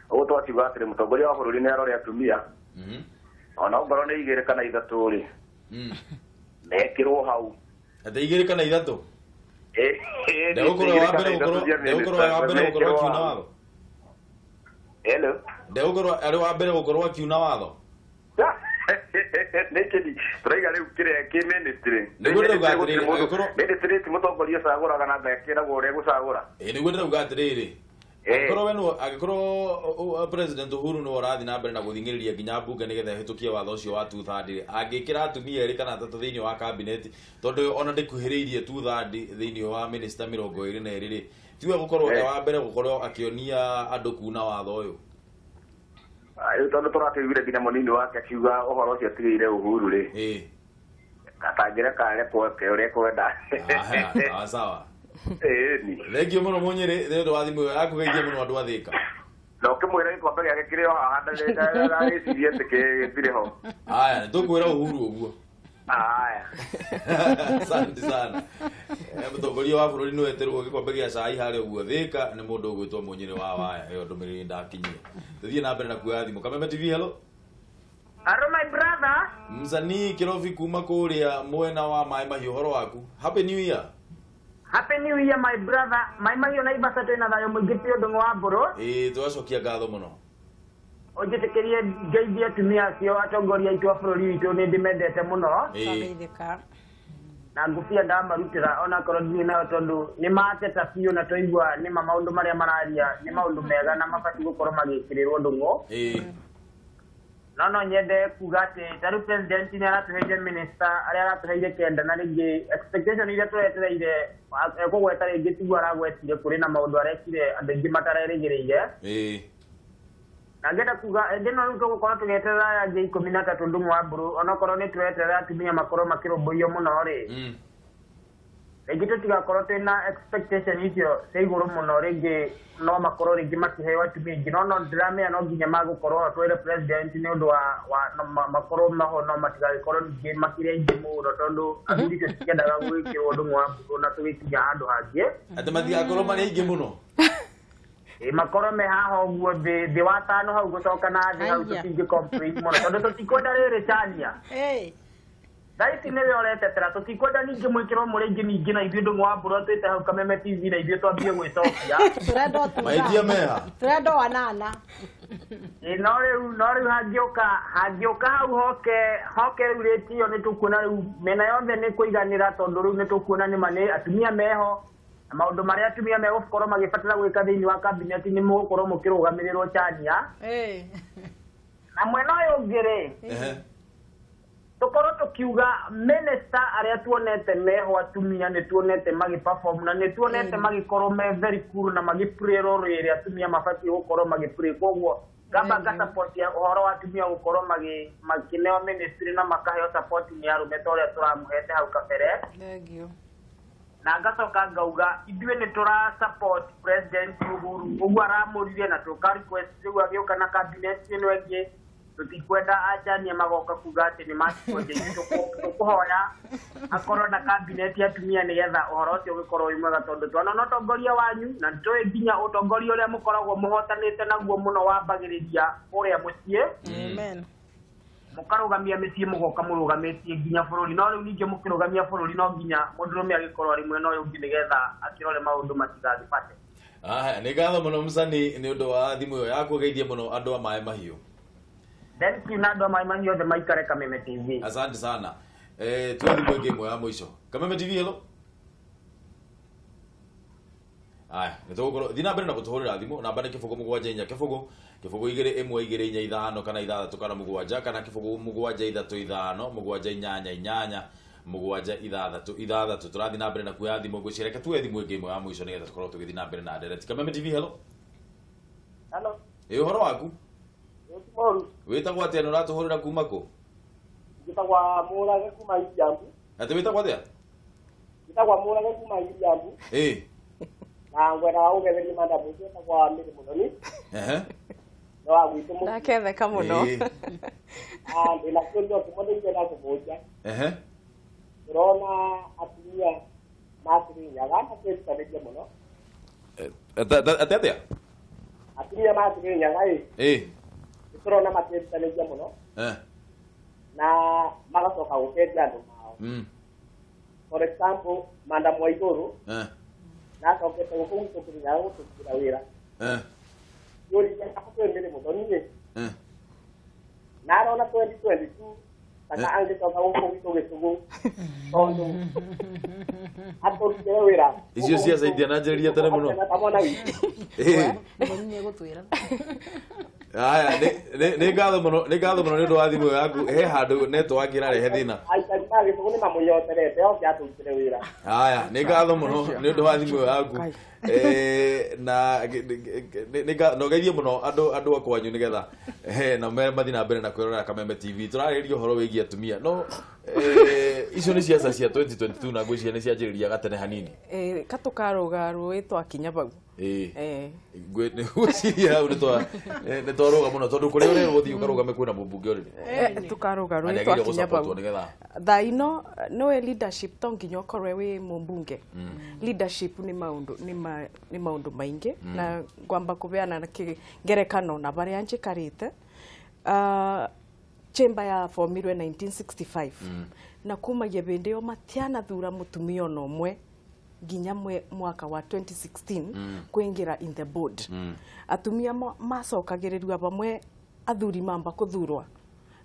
S12: ũguo twakiuga atĩrĩ mũtongoria wa bũrũri nĩ arore atumia ona ongorwo nĩ 2 kana 3 rĩ mekĩrwo hau
S1: ate 2 kana 3 ndegũkorwo wa mbere gũkorwo akiuna watho ndegũkorwo arĩ wa mbere gũkorwo akiuna watho
S12: nĩkĩni tũraiga rĩu kĩrĩa kĩ ministry ministry ti mũtongoria ũcagũraga na ngekĩragwo ũrĩa gũcagũra
S1: nĩguo ndĩrauga atĩrĩrĩ angĩkorwo president Uhuru no ũrathi na mbere na gũthingĩrĩria nginya mbunge nĩgetha ĩhĩtũkie watho ũcio wa 2/3 angĩkĩra atumia 2 kana 3 thĩinĩ wa cabinet tondũ ona ndĩkuhĩrĩirie 2/3 thĩinĩ wa minister 22 rĩ tiwe gũkorwo wa mbere gũkorwo akĩonia andũ kuna watho ũyũ
S12: tondũ tũrakĩiguire nginya mũnini wake akiuga ũhoro ũcio tigĩire Uhuru rĩ katangĩre karekwo ũrĩa kwenda
S1: sawa Legio muno munyiri ndio wathimu yaku geithie muno andu athika
S12: no kimwira ikombe gake kire ho handa ndega gicirie tikire ho
S1: aya tukwira Uhuru uguo
S12: aya
S1: asante sana mutongoria wa bururi no eterwo gikombe gia cai hari uguo thika ni mundu ugwitwo munyiri wa waya iyo ndumiriri ndakinyie tuthie na mbere na kuoya thimu Kameme TV. Hello
S13: my brother
S1: mzani kirofi kuma kuria mwena wa mai mahiu horo waku happy new year.
S13: Happy New Year my brother. My mahiũ na ibasa twĩna thayũ mũingĩ ti ũndũ wa mbũrũ.
S1: Twacokia ngatho mũno.
S13: Ũnjĩtĩkĩrie ngeithie atumia acio atongoria aitũ a bũrũri witũ nĩ ndĩmendete mũno. Na ngũbia ndamarutĩra ona korwo ndirĩ nayo tondũ nĩ mateta biũ na twaigua nĩ maũndũ marĩa mararia nĩ maũndũ mega na mabatiĩ gũkorwo magĩkĩrĩrwo Ndung'u. No nyende kuga atĩ tarĩu president nĩ aratũheire minister arĩa aratũheire kenda na rĩngĩ expectation iria twetereire kũgweta rĩngĩ tiguo aragwetire kũrĩ na maũndũ arekire andũ aingĩ matarerĩgĩrĩire na ngenda kuga ndĩno rĩu tũgũkorwo tũgĩeterera aya angĩ 13 Ndung'u wa mbũrũ onokorwo nĩ tweterera atumia makorwo makĩrũmbũiyo mũno rĩ rĩngĩ tũtigakorwo twĩna expectation icio cia igũrũ mũno rĩngĩ no makorwo rĩngĩ makĩheo atumia aingĩ no ndiramenya no nginya magũkorwo twĩre president nĩ ũndũ wa makorwo maho no matigagĩkorwo ningĩ makĩrĩ aingĩ mũno tondũ athuri icio citiendaga gwĩkĩrwo ũndũ wa mbũrũ na tũgĩkinya handũ hangĩ
S1: atĩ matigakorwo marĩ aingĩ mũno
S13: makorwo me haha ũguo thĩ wa tano hau gũcoka na thĩ hau tũtingĩ complain mũno tondũ tũtikwenda rĩrĩ chania Daiti nĩ weoretetera tũtikwenda ningĩ mwĩkĩrwo mũrĩ aingĩ ningĩ na ithuĩ Ndung'u wa mbũrũ twĩte hau Kameme TV na ithuĩ twambie gwĩcokia
S1: maitia meha
S3: tũrenda wanana
S13: no rĩu hangĩũka hau hoke rĩu rĩtio nĩ tũkuona rĩu mĩena yothe nĩ kũiganĩra tondũ rĩu nĩ tũkuona nĩma nĩ atumia meho na maũndũ marĩa atumia megũkorwo magĩbatara gwĩka thĩinĩ wa kabineti nĩ mũgũkorwo mũkĩrũgamĩrĩrwo chania na mwena ũyũ ũngĩ rĩ tukorwo tukiuga minister aria tuonete meho atumia ni tuonete magi perform na ni tuonete magikorwo me very cool na magi pray role ire atumia mabati gukorwo magi pray kogwo gamba ga support ya uhoro wa atumia gukorwo makineo ministry na makaheo support ni arume toria turamuhete hau kabere
S3: thank you
S13: na ngacoka ngauga ithuĩ nĩ tura support president Uhuru ũguo aramũrire na tuka request rĩu agĩũka na cabinet ĩno ĩngĩ tutikwenda achania magoka kuga atĩ nĩ matikwendia tũkũhoya akorwo na cabinet atumia nĩgetha ũhoro ũcio ũgĩkorwo wĩ mwega tondũ twana na ũtongoria wanyu na nĩtũĩ nginya ũtongoria ũrĩa mũkoragwo mũhotanĩte naguo mũno wambagĩrĩria ũrĩa mũciĩ
S3: amen
S13: mũkarũgamia mĩciĩ mũgoka mũrũgamĩtie nginya bũrũri no rĩu ningĩ mũkĩrũgamia bũrũri no nginya mũndũrũme agĩkorwo arĩ mwena ũyũ ũngĩ nĩgetha akĩrore maũndũ matigagĩbate
S1: nĩ ngatho mũno Mũcani nĩ ũndũ wa thimũ ĩyo ya kũgeithia mũno andũ a Maĩ Mahiũ
S13: thank you na andũ a Maĩ Mahiũ othe maikare Kameme TV
S1: asante sana tuwe thimũ ĩngĩ ĩmwe ya mũico Kameme TV hello nĩtũgũkorwo thiĩ na mbere na gũtũhũrĩra thimũ namba nĩ kĩbũgũ mũgwanja inya kĩbũgũ 225 kana 6 kana 7 kana kĩbũgũ mũgwanja 35 mũgwanja 88 mũgwanja 6 tũrathiĩ na mbere na kuoya thimũ ngwĩciria tuwe thimũ ĩngĩ ĩmwe ya mũico nĩgetha tũkorwo tũgĩthiĩ na mbere na ndereti Kameme TV hello ũhoro waku wĩtagwo atĩa na ũratũhũrĩra kuma kũ
S14: Gitagwa Mũrage kuma Iriambu
S1: atĩ wĩtagwo atĩa
S14: Gitagwa Mũrage kuma Iriambu na ngwenda ũgetherie mandamu gitagwa Mĩrĩ Mũthoni no agwitũ mũno
S10: ndaketheka mũno
S14: ndĩna kĩũria kĩmwe ndĩrenda kũmũria tũrona atumia makĩrinyaga makĩrutanĩria mũno
S1: atĩa
S14: atumia makĩrinyaga tũrona makĩrutanĩria mũno na magacoka gũkendia andũ mao for example Madam Waigũrũ na acokete gũkũ gwitũ kĩrinyaga gũtũrutĩra wĩra yũria akatwe Mĩrĩ Mũthoni na arona 2022 kana angĩcoka gũkũ gwitũ Gĩcũgũ tondũ atũrutĩre wĩra
S1: icio ciacenjia na njĩrĩria tene mũno nĩ ngatho mũno nĩ ũndũ wa thimũ yaku he handũ network ĩrarehe thĩna
S14: aikari ma Gĩcũgũ nĩ mamũnyoterete oke atũrutĩre wĩra
S1: nĩ ngatho mũno nĩ ũndũ wa thimũ yaku na nogeithie mũno andũ akwanyu nĩgetha na mathiĩ na mbere na kwĩrorera Kameme TV tũrarĩrĩria ũhoro wĩgiĩ atumia no icio nĩ ciaca cia 2022 na ngwĩciria nĩ cianjĩrĩria gatene hanini
S10: katũkarũga rũĩ twakinya bau
S1: ngwĩciria hau nĩ twarũga mũno tondũ kũrĩa ũrĩa gũthiĩ ũkarũgame kwĩna mũmbunge ũrĩ
S10: tũkarũga rũĩ twakinya bau thaa ino nĩwe leadership to nginya ũkorwo wĩ mũmbunge leadership nĩ maũndũ maingĩ na ngwamba kũbeana ngerekano na barĩa njikarĩte chamber ya formirwe 1965 na kumagia bende yo matianathura mutumia ono mwe nginya mwaka wa 2016 kuingira in the board atumia macokagĩrĩrua bamwe athuri mamba kuthurwa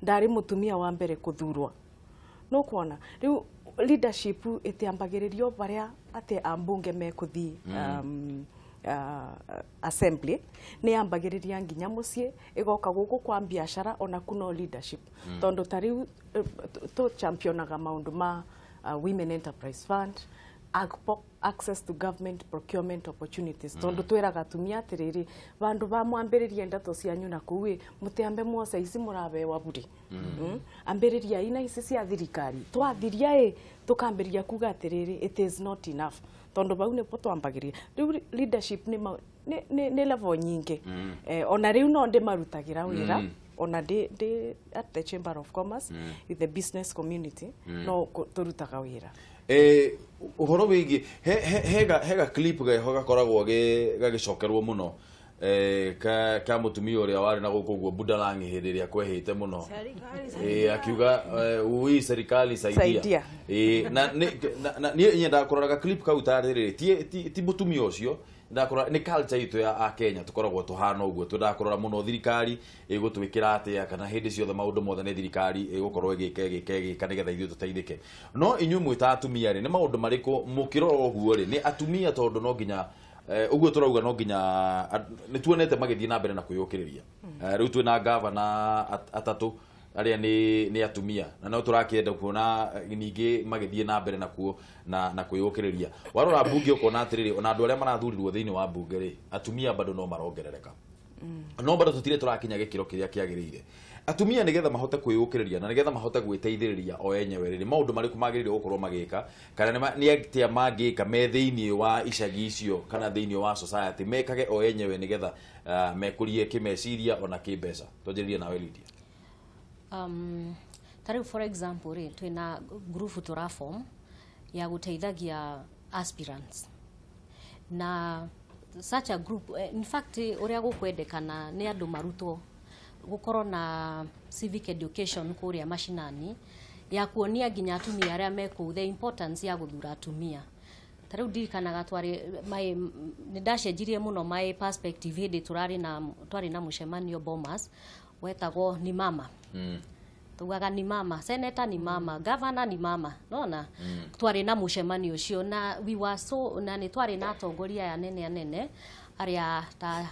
S10: ndari mutumia wa mbere kuthurwa no kuona riu leadership itiambagĩrĩrio baria ate ambunge mekuthi assembly ni ambagĩrĩria nginya muciĩ igoka guku kwa biashara ona kuno leadership tondo tari to championaga maundu ma women enterprise fund access to government procurement opportunities tondu twiraga atumia atiriri bandu ba mwambiririe ndato cianyu na kuwi mutiambe mwoca ici murabewa buri ambiriria ina ici cia thirikari twathiria tukambiria kuga atiriri it is not enough tondu bau nipo twambagiria riu leadership ni level nyingi ona riu no ndi marutagira wira ona ndi at the Chamber of Commerce with the business community no turutaga wira
S1: uhoro wigi hega clip gakoragwo gagicokerwo muno ka mutumia uria wari na gukuguo Budalangi hindi ria kwehite muno akiuga ui serikali saidia na ni nyenda kuroraga clip ka utarire ti mutumia ucio ndakora ni culture itu ya Kenya tukoragwo tuhana uguo tundakorora muno thirikari igutwikira atia kana hindi ciothe maundu mothe ni thirikari igukorwo igika nigetha ithu tuteithike no inyu mwita atumia ri ni maundu mariku mukirora uguo ri ni atumia tondu no nginya uguo turauga no nginya ni tuonete magithie na mbere na kuyukiriria riu twina governor atatu aria ni atumia na no turakienda kuona ningi magithie na mbere nakuo na kuyukiriria warora bunge ukona atiriri ona andu aria marathurirwo thiini wa bunge ri atumia bado no marongerereka no bado tutire turakinya gikiro kiria kiagirire atumia nigetha mahote kwiyukiriria na nigetha mahote gwiteithiriria o enyewe ri maundu mariku magirire gukorwo magika kana ni atia mangika me thiini wa icagi icio kana thiini wa society mekage o enyewe nigetha mekurie kimeciria ona kibeca tonjiriria nawe Lydia.
S2: Tariu for example ri twina group turaform ya guteithagia aspirants na such a group in fact uria gukwendekana ni andu marutwo gukorwo na civic education kuria mashinani ya kuonia nginya atumia aria meku the importance ya guthura atumia tariu ndirikanaga twari nindacenjirie muno my perspective hindi twari na mucemanio Bomas wetagwo ni mama tugaga ni mama senator ni mama governor ni mama nona twari na mucemanio ucio na we were so na ni twari na atongoria ya nene aria ta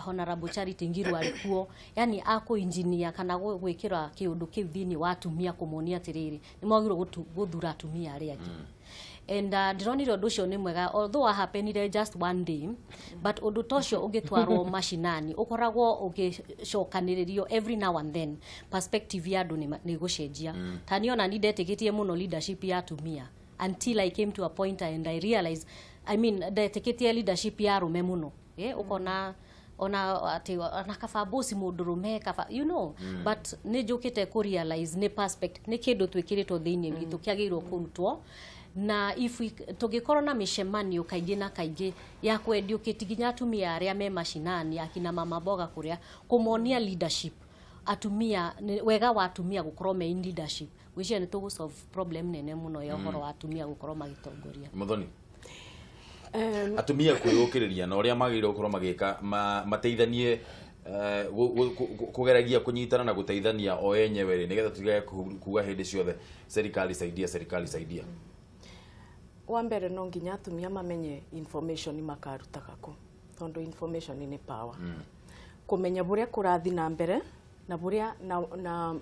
S2: Honorable Charity Ngiru alikuo yani ako engineer kana gwikira kiundu kiu thini wa atumia kumonia atiriri ni mwagiro guthura atumia aria angi and ndironire undu ucio ni mwega although happened just one day but undu tocio ugitwarwo mashinani ukoragwo ugicokaniririo every now and then perspective ya andu ni gucenjia taniona ni ndetikitie muno leadership ya atumia until I came to a point and I realized ndetikitie leadership ya arume muno ukona ona ati nakaba bosi mundurume kaba but ni njukite ku realize ni perspective ni kindu twikiritwo thiini gitu kiagirwo kurutwo na if tugikorwo na mishemanio kaingi na kaingi ya kwendio kitiginya atumia aria me mashinani akina mama boga kuria kumonia leadership atumia wega wa atumia gukorwo me in leadership wicia ni tugu solve problem nene muno ya uhoro wa atumia gukorwo magitongoria
S1: Muthoni atumia kwiyukiriria na uria magire gukorwo magika mateithanie kugeragia kunyitana na guteithania o enyewe ri nigetha tutige kuga hindi ciothe serikali saidia
S10: wa mbere no nginya atumia mamenye information makarutaga ku tondu information ni power kumenya buria kurathi na mbere na buria na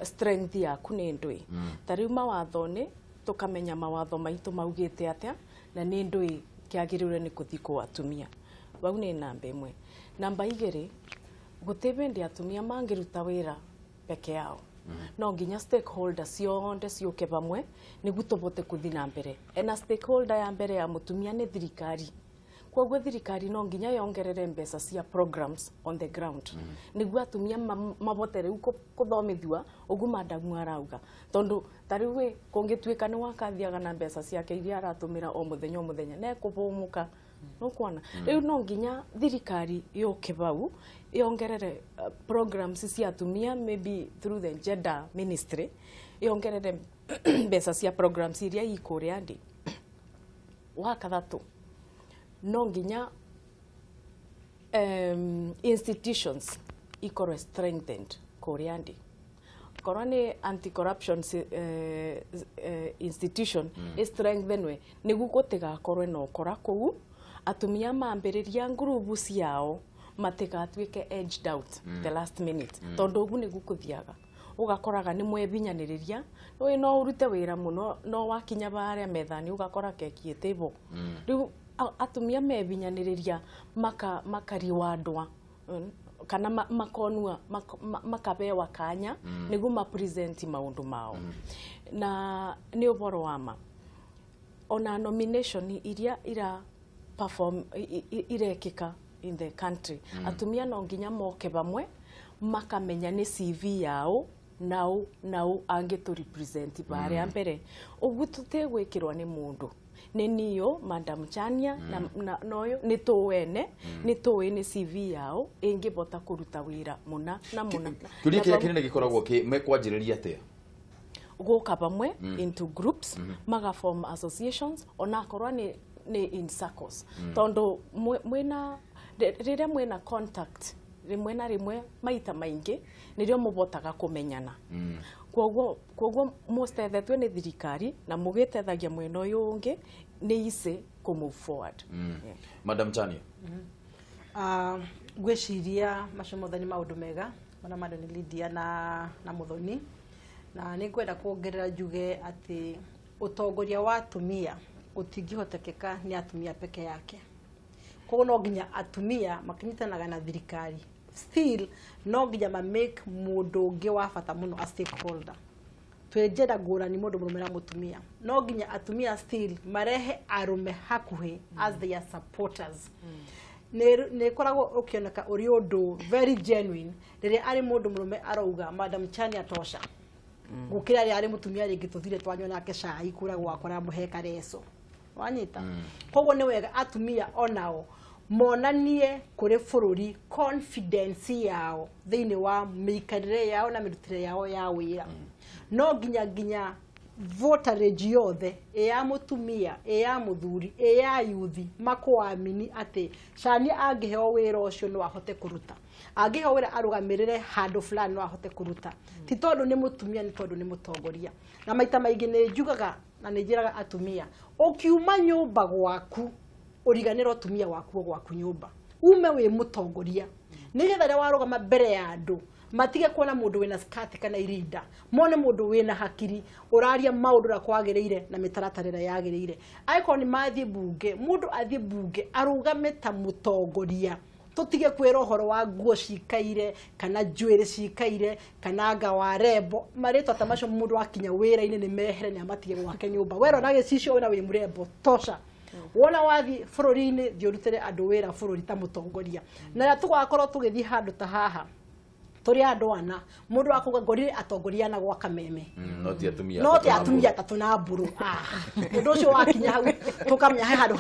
S10: strength yaku ni ndui tariu mawathoni tukamenya mawatho maitu maugite atia na ni ndui kiagirire ni kuthiko atumia bau ni namba imwe namba igiri gutibendi atumia mangiruta wira peke yao no nginya stakeholders cionde ciuke bamwe nigu tubote kuthi na mbere ena stakeholder ya mbere ya mutumia ni thirikari kwoguo thirikari no nginya yongerere mbeca cia programs on the ground nigu atumia mabote riu kuthomithwa ugu madamu arauga tondu tariwe kungitwika ni wakathiaga na mbeca ciake iria aratumira o muthenya ne kubumuka no kuona riu no nginya thirikari yuke bau yongerere programs cia atumia maybe through the gender ministry yongerere mbeca cia programs iria ikuria ndi wakathatu no nginya institutions ikorwe strengthened kuria ndi korwa ni anti-corruption institution strengthenwe nigu gutigakorwe no kora kuu atumia mambiriria ngurubu ciao matigatwike edged out the last minute tondu ugu nigu kuthiaga ugakoraga ni mwebinyaniriria no urute wira muno no wakinya baria methani ugakora kekiete bo riu atumia mebinyaniriria makariwandwa kana makonua makabewa kanya niguo ma present maundu mao na ni uboro wama ona nomination iria ira perform irekika in the country atumia no nginya moke bamwe makamenya ni CV yao nau angeto represent bare mbere ugu tutegwikirwa ni mundu ni niyo Madam Chania na noyo ni tuwene ni tuwe ni CV yao ingibota kuruta wira muna na muna
S1: kuria kile kinene gikoragwo ki mekwanjiriria atia
S10: guka bamwe into groups maga form associations ona korwa ni in circles tondo mwena rire mwena contact rimwe na rimwe maita maingi nirio mubotaga kumenyana kwoguo mustethetwe ni thirikari na mugitethagia mwena uyu ungi ni ise ku move forward
S1: Madam Chania
S3: gwiciria macomothani maundu mega mana madoni Lydia na muthoni na ni ngwenda kuongerera njuge ati utongoria wa atumia utingihotekeka ni atumia peke yake koguo no nginya atumia makinyitanaga na thirikari still no nginya make mundu ungi wa bata muno a stakeholder twejera ngurani mundu murume na mutumia no nginya atumia still marehe arume hakuhi as their supporters ne koragwo ukioneka uri undu very genuine rire ari mundu murume arauga Madam Chania tosha gukira ari mutumia ringi tuthire twanyo nake cai kura gwakora muheka reso wanyita koguo ni wega atumia onao monanie kuri bururi confidence yao thiini wa mikarire yao na mirutire yao ya wira no nginya votarage yothe ya mutumia ya muthuri ya yuthi makwamini ati Chania angiheo wira ucio no ahote kuruta angiheo wira arugamirire handu fulani no ahote kuruta ti tondu ni mutumia ni tondu ni mutongoria na maita maingi ni njugaga na ni njiraga atumia ukiuma nyumba gwaku uriganira atumia waku gwaku nyumba ume wi mutongoria nigetha ria warugama mbere ya andu matige kuona mundu wina skati kana irinda mone mundu wina hakiri uraria maundu ra kwagiriire na mitaratarira yagiriire aiko ni mathie bunge mundu athie bunge arugame ta mutongoria tutige kwira uhoro wa nguo cikaire kana njuire cikaire kana ngawa rembo marito tamasho mundu akinya wira-ini ni mehere ni amatige gwake nyumba wero na gicicio wina wi murembo tosha wona wathi bururi-ini thiurutire andu wira bururi ta mutongoria na tugakorwo tugithi handu ta haha turi andu ana mundu akuga ngorire atongoria na gwa kameme no ti atumia tatu na mburu mundu ucio wakinya hau tukamenya he handu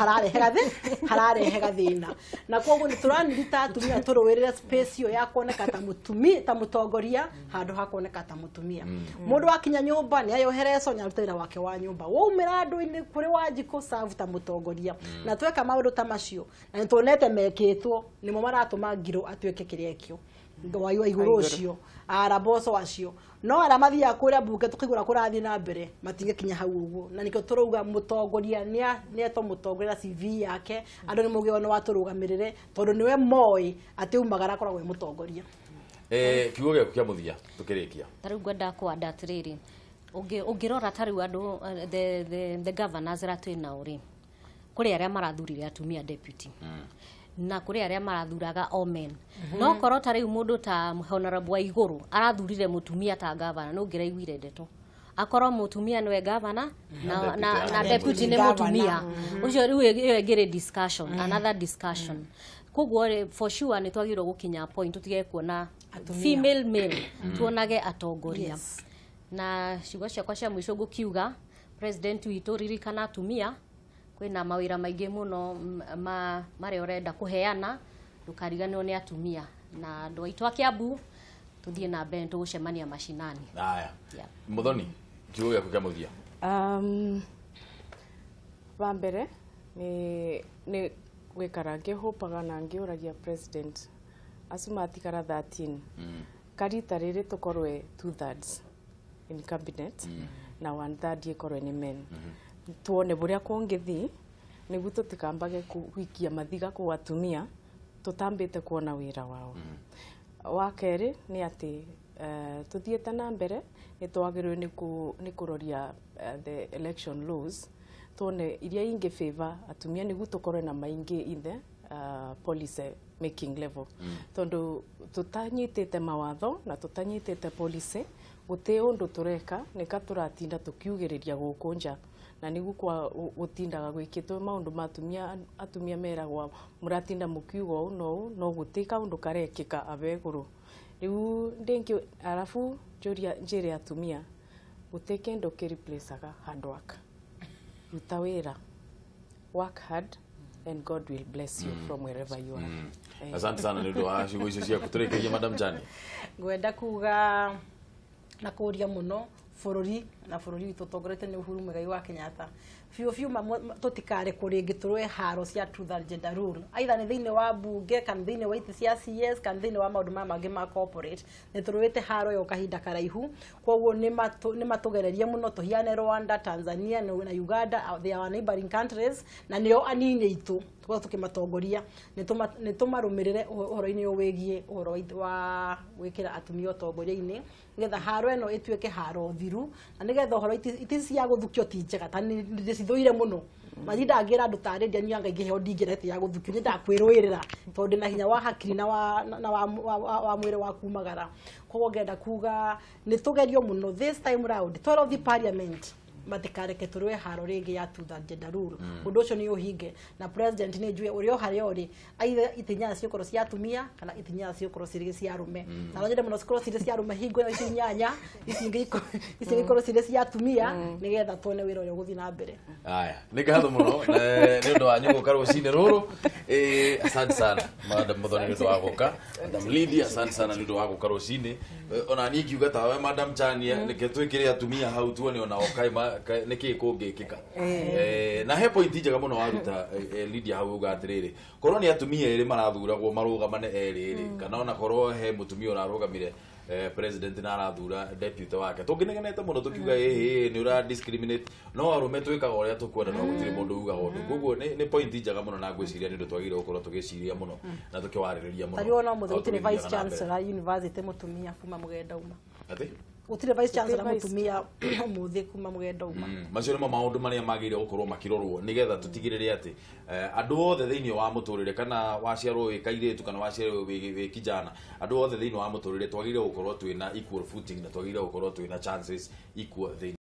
S3: hararehe gathina na koguo ni turanirita atumia turuwirire space yo ya kuoneka ta mutumia ta mutongoria handu hakuoneka ta mutumia mundu wakinya nyumba ni ayohereco nyarutira wake wa nyumba waumira andu-ini kuri wajiko serve ta mutongoria na tweka maundu ta macio na nituonete mekitwo nimo maratuma ngiro atuike kirekio ndo iguru ucio araboso acio no aramathia kuria bunge tukigura kurathi na mbere matinge kinya hau uguo na nikyo turuga mutongoria ni eto mutongoria CV yake andu ni muge ono waturugamirire tondu niwe moi ati umagara koragwo we mutongoria
S1: kiugo gyaku kia muthia tukirikia
S2: tariu ngwenda kwanda atiriri ungirora tariu andu the governors ratwina uri kuri aria marathurire atumia deputy na kuri aria marathuraga omen no korwo tariu mundu ta honorable wa iguru arathurire mutumia ta governor no ngira igwire ndeto akorwo mutumia niwe governor na deputy ni mutumia ucio riu egere discussion another discussion koguo for sure ni twagirwo gukinya point tutige kuona female male tuonage atongoria na ciugo ciakwa cia mwisho gukiuga president witu ririkana atumia kwina mawira maingi muno mari orenda kuheana ndukariganirwo ni atumia na andu aitu a Kiambu tuthie na mbere tugucemania mashinani
S1: aya muthoni kiugo gyaku kia muthia
S10: wa mbere ni gwikara ngihupaga na ngiuragia president asumatikara 13 karita riri tukorwe 2/3 in cabinet na 1/3 ikorwe ni men tuone buria kungithi niguo tutikambage kuhikia mathiga ku atumia tutambite kuona wira wao wa keri ni ati tuthiete na mbere ni twagirwe ni kuroria the election laws tone iria inge favor atumia nigu tukorwe na maingi in the policy making level tondu tutanyitite mawatho na tutanyitite policy guti undu tureka nika turatinda tukiugiriria guku nja na nigu kwa gutindaga gwikitwe maundu matumia atumia meragwa muratinda mukiugo no gutika undu karekika abeguru riu ndingi arafu njiri atumia guteke ndo ki replaceaga hard work ruta wira work hard and God will bless you from wherever you are.
S1: Asante sana ndio ashigo icio cia kuturekeria Madam Chani.
S3: Ngwenda kuga na kuria muno bururi na bururi witu tongorete ni Uhuru Muigai wa Kenyatta fiu tutikare kuringi turwe haro cia truth and gender rule aitha ni thiine wa bunge kan thiine wa iti cia CS kan thiine wa maundu mangi ma corporate ni turwite haro yo kahinda karaihu koguo ni matugereria muno tuhiane Rwanda, Tanzania na Uganda, they are neighboring countries na nio anini itu tukimatongoria ni tumarumirire uhoro-ini wigie uhoro wa gwikira atumia utongoria-ini nigetha haro eno ituike haro thiru na nigetha uhoro iti cia guthukio ti njega tani ndicithuire muno majida ngira andu taredia nyanga ingiheo ndingirete ya guthukio ndakwirwirira tondu na hinya wa hakiri na wa mwire wa kumagara koguo ngenda kuga ni tugerio muno this time round twero the parliament matikareke turwe haro ringi ya truth and gender rule undu ucio ni uhinge na president ni njue urio hario aitha itinya cio koro cia atumia kana itinya cio koro cia arume na njede muno koro cia arume hingo na itinyanya icingi koro cia atumia nigetha tuone wira urio guthi na mbere
S1: aya nigatho muno ni ndo wanyu gukaro cine ruru asante sana Madam Muthoni ndo waguka Madam Lydia asante sana ndo wagukaro cine ona ni kiuga tawe Madam Chani niketwikire atumia hau tuone ona okaima niki kungikika na he point njega muno waruta Lydia hau uga atiriri korwo ni atumia eri marathuragwo marugamane eri kana ona korwo he mutumia urarugamire president na arathura deputy wake tunginegenete muno tukiuga ni ura discriminate no arume twikaga uria tukwenda no gutire mundu uga undu koguo ni point njega muno na ngwiciria ni ndo twagire gukorwo tugiciria muno na tukiwaririria muno
S3: tari ona muthe gutire vice chancellor university mutumia kuma mugenda uma ati gutire vice chancellor mutumia muthe kuma mugenda uma
S1: macio nimo maundu maria magire gukorwo makirorwo nigetha tutigirire ati andu othe thiini wa muturire kana waciarwo wi kairitu kana waciarwo wi kijana andu othe thiini wa muturire twagire gukorwo twina equal footing na twagire gukorwo twina chances equal